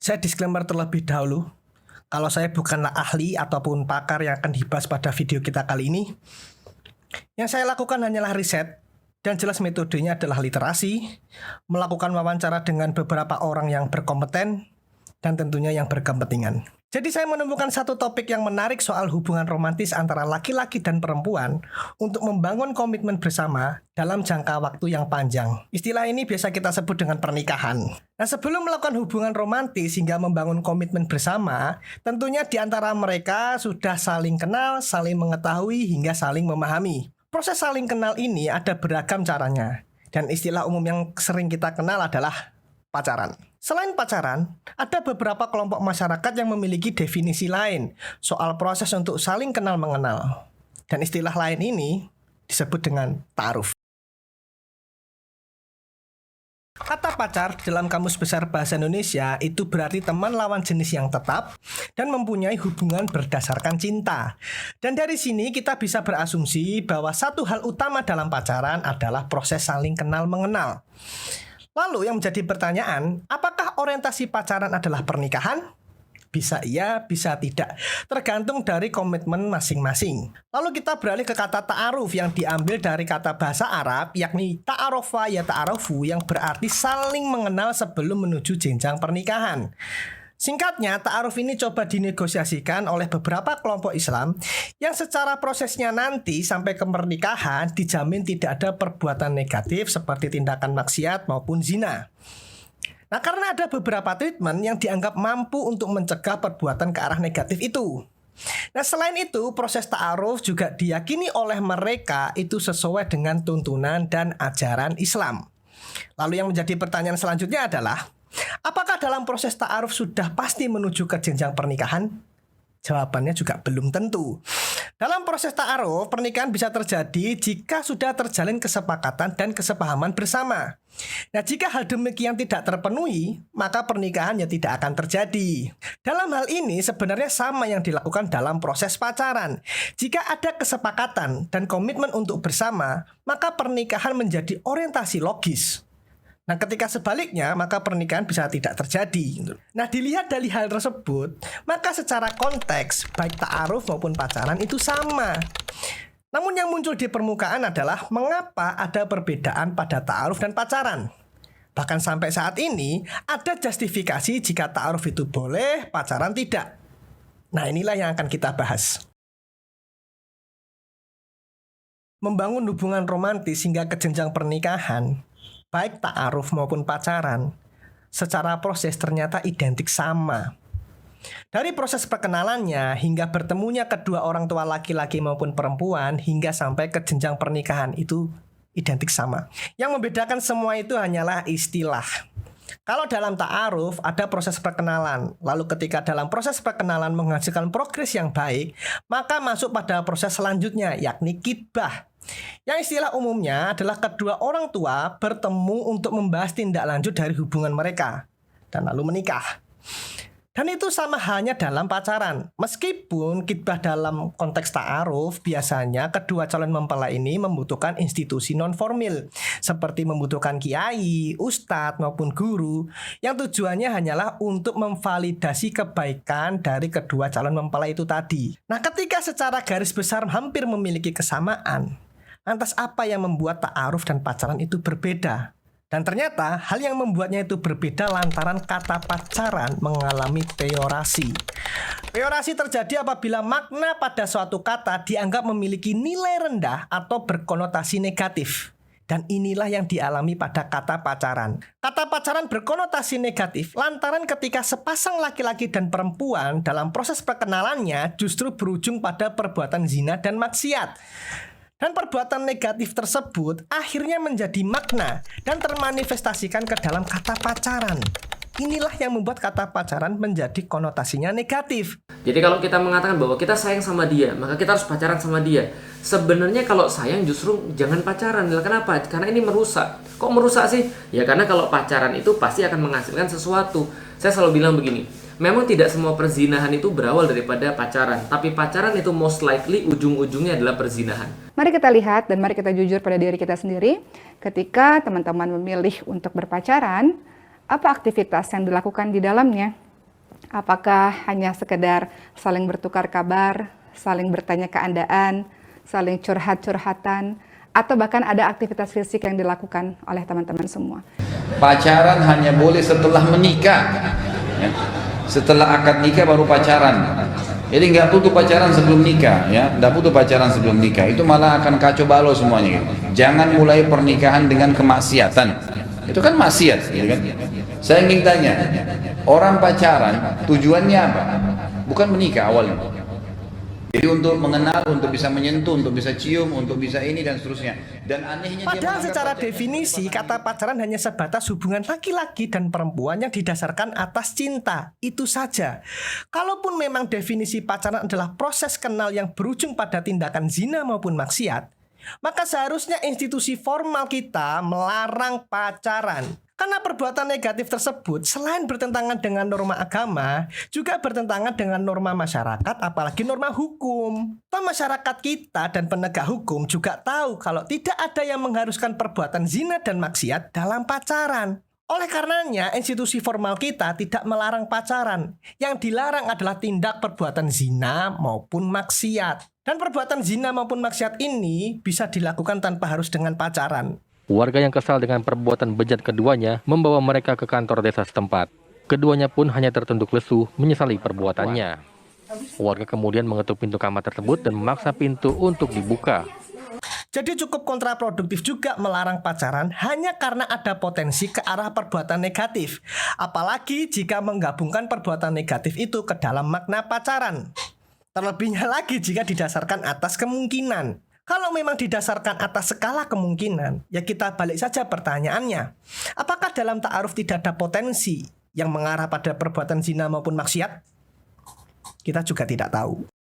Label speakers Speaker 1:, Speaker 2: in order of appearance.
Speaker 1: Saya disclaimer terlebih dahulu, kalau saya bukanlah ahli ataupun pakar yang akan dibahas pada video kita kali ini. Yang saya lakukan hanyalah riset, dan jelas metodenya adalah literasi, melakukan wawancara dengan beberapa orang yang berkompeten, dan tentunya yang berkepentingan. Jadi saya menemukan satu topik yang menarik soal hubungan romantis antara laki-laki dan perempuan untuk membangun komitmen bersama dalam jangka waktu yang panjang. Istilah ini biasa kita sebut dengan pernikahan. Nah, sebelum melakukan hubungan romantis hingga membangun komitmen bersama, tentunya di antara mereka sudah saling kenal, saling mengetahui, hingga saling memahami. Proses saling kenal ini ada beragam caranya, dan istilah umum yang sering kita kenal adalah pacaran. Selain pacaran, ada beberapa kelompok masyarakat yang memiliki definisi lain soal proses untuk saling kenal mengenal. Dan istilah lain ini disebut dengan ta'aruf. Kata pacar dalam Kamus Besar Bahasa Indonesia itu berarti teman lawan jenis yang tetap dan mempunyai hubungan berdasarkan cinta. Dan dari sini kita bisa berasumsi bahwa satu hal utama dalam pacaran adalah proses saling kenal mengenal. Lalu yang menjadi pertanyaan, apakah orientasi pacaran adalah pernikahan? Bisa iya, bisa tidak. Tergantung dari komitmen masing-masing. Lalu kita beralih ke kata ta'aruf yang diambil dari kata bahasa Arab, yakni ta'arofa ya ta'arofu, yang berarti saling mengenal sebelum menuju jenjang pernikahan. Singkatnya, ta'aruf ini coba dinegosiasikan oleh beberapa kelompok Islam yang secara prosesnya nanti sampai ke pernikahan dijamin tidak ada perbuatan negatif seperti tindakan maksiat maupun zina. Nah, karena ada beberapa treatment yang dianggap mampu untuk mencegah perbuatan ke arah negatif itu. Nah, selain itu, proses ta'aruf juga diyakini oleh mereka itu sesuai dengan tuntunan dan ajaran Islam. Lalu yang menjadi pertanyaan selanjutnya adalah, apakah dalam proses ta'aruf sudah pasti menuju ke jenjang pernikahan? Jawabannya juga belum tentu. Dalam proses ta'aruf, pernikahan bisa terjadi jika sudah terjalin kesepakatan dan kesepahaman bersama. Nah, jika hal demikian tidak terpenuhi, maka pernikahan ya tidak akan terjadi. Dalam hal ini sebenarnya sama yang dilakukan dalam proses pacaran. Jika ada kesepakatan dan komitmen untuk bersama, maka pernikahan menjadi orientasi logis. Nah, ketika sebaliknya, maka pernikahan bisa tidak terjadi. Nah, dilihat dari hal tersebut, maka secara konteks, baik ta'aruf maupun pacaran itu sama. Namun yang muncul di permukaan adalah mengapa ada perbedaan pada ta'aruf dan pacaran. Bahkan sampai saat ini, ada justifikasi jika ta'aruf itu boleh, pacaran tidak. Nah, inilah yang akan kita bahas. Membangun hubungan romantis hingga ke jenjang pernikahan, baik ta'aruf maupun pacaran, secara proses ternyata identik sama. Dari proses perkenalannya hingga bertemunya kedua orang tua laki-laki maupun perempuan hingga sampai ke jenjang pernikahan itu identik sama. Yang membedakan semua itu hanyalah istilah. Kalau dalam ta'aruf ada proses perkenalan, lalu ketika dalam proses perkenalan menghasilkan progres yang baik, maka masuk pada proses selanjutnya yakni khitbah. Yang istilah umumnya adalah kedua orang tua bertemu untuk membahas tindak lanjut dari hubungan mereka dan lalu menikah. Dan itu sama halnya dalam pacaran. Meskipun khitbah dalam konteks ta'aruf, biasanya kedua calon mempelai ini membutuhkan institusi non-formil seperti membutuhkan kiai, ustadz maupun guru yang tujuannya hanyalah untuk memvalidasi kebaikan dari kedua calon mempelai itu tadi. Nah, ketika secara garis besar hampir memiliki kesamaan, lantas apa yang membuat ta'aruf dan pacaran itu berbeda? Dan ternyata hal yang membuatnya itu berbeda lantaran kata pacaran mengalami peorasi. Peorasi terjadi apabila makna pada suatu kata dianggap memiliki nilai rendah atau berkonotasi negatif. Dan inilah yang dialami pada kata pacaran. Kata pacaran berkonotasi negatif lantaran ketika sepasang laki-laki dan perempuan dalam proses perkenalannya justru berujung pada perbuatan zina dan maksiat. Dan perbuatan negatif tersebut akhirnya menjadi makna dan termanifestasikan ke dalam kata pacaran. Inilah yang membuat kata pacaran menjadi konotasinya negatif.
Speaker 2: Jadi kalau kita mengatakan bahwa kita sayang sama dia, maka kita harus pacaran sama dia. Sebenarnya kalau sayang justru jangan pacaran. Kenapa? Karena ini merusak. Kok merusak sih? Ya karena kalau pacaran itu pasti akan menghasilkan sesuatu. Saya selalu bilang begini, memang tidak semua perzinahan itu berawal daripada pacaran, tapi pacaran itu most likely ujung-ujungnya adalah perzinahan.
Speaker 3: Mari kita lihat dan mari kita jujur pada diri kita sendiri. Ketika teman-teman memilih untuk berpacaran, apa aktivitas yang dilakukan di dalamnya? Apakah hanya sekedar saling bertukar kabar, saling bertanya keadaan, saling curhat-curhatan, atau bahkan ada aktivitas fisik yang dilakukan oleh teman-teman semua.
Speaker 4: Pacaran hanya boleh setelah menikah, ya. Setelah akad nikah baru pacaran. Jadi nggak butuh pacaran sebelum nikah, ya, nggak butuh pacaran sebelum nikah. Itu malah akan kacau balau semuanya. Gitu. Jangan mulai pernikahan dengan kemaksiatan. Itu kan maksiat, gitu kan? Saya ingin tanya, orang pacaran tujuannya apa? Bukan menikah awalnya. Jadi untuk mengenal, untuk bisa menyentuh, untuk bisa cium, untuk bisa ini dan seterusnya. Dan anehnya
Speaker 1: Padahal
Speaker 4: dia
Speaker 1: secara
Speaker 4: pacaran.
Speaker 1: definisi kata pacaran hanya sebatas hubungan laki-laki dan perempuan yang didasarkan atas cinta. Itu saja. Kalaupun memang definisi pacaran adalah proses kenal yang berujung pada tindakan zina maupun maksiat, maka seharusnya institusi formal kita melarang pacaran. Karena perbuatan negatif tersebut selain bertentangan dengan norma agama, juga bertentangan dengan norma masyarakat, apalagi norma hukum. Toh masyarakat kita dan penegak hukum juga tahu kalau tidak ada yang mengharuskan perbuatan zina dan maksiat dalam pacaran. Oleh karenanya, institusi formal kita tidak melarang pacaran. Yang dilarang adalah tindak perbuatan zina maupun maksiat. Dan perbuatan zina maupun maksiat ini bisa dilakukan tanpa harus dengan pacaran.
Speaker 5: Warga yang kesal dengan perbuatan bejat keduanya membawa mereka ke kantor desa setempat. Keduanya pun hanya tertunduk lesu menyesali perbuatannya. Warga kemudian mengetuk pintu kamar tersebut dan memaksa pintu untuk dibuka.
Speaker 1: Jadi cukup kontraproduktif juga melarang pacaran hanya karena ada potensi ke arah perbuatan negatif. Apalagi jika menggabungkan perbuatan negatif itu ke dalam makna pacaran. Terlebihnya lagi jika didasarkan atas kemungkinan. Kalau memang didasarkan atas skala kemungkinan, ya kita balik saja pertanyaannya. Apakah dalam ta'aruf tidak ada potensi yang mengarah pada perbuatan zina maupun maksiat? Kita juga tidak tahu.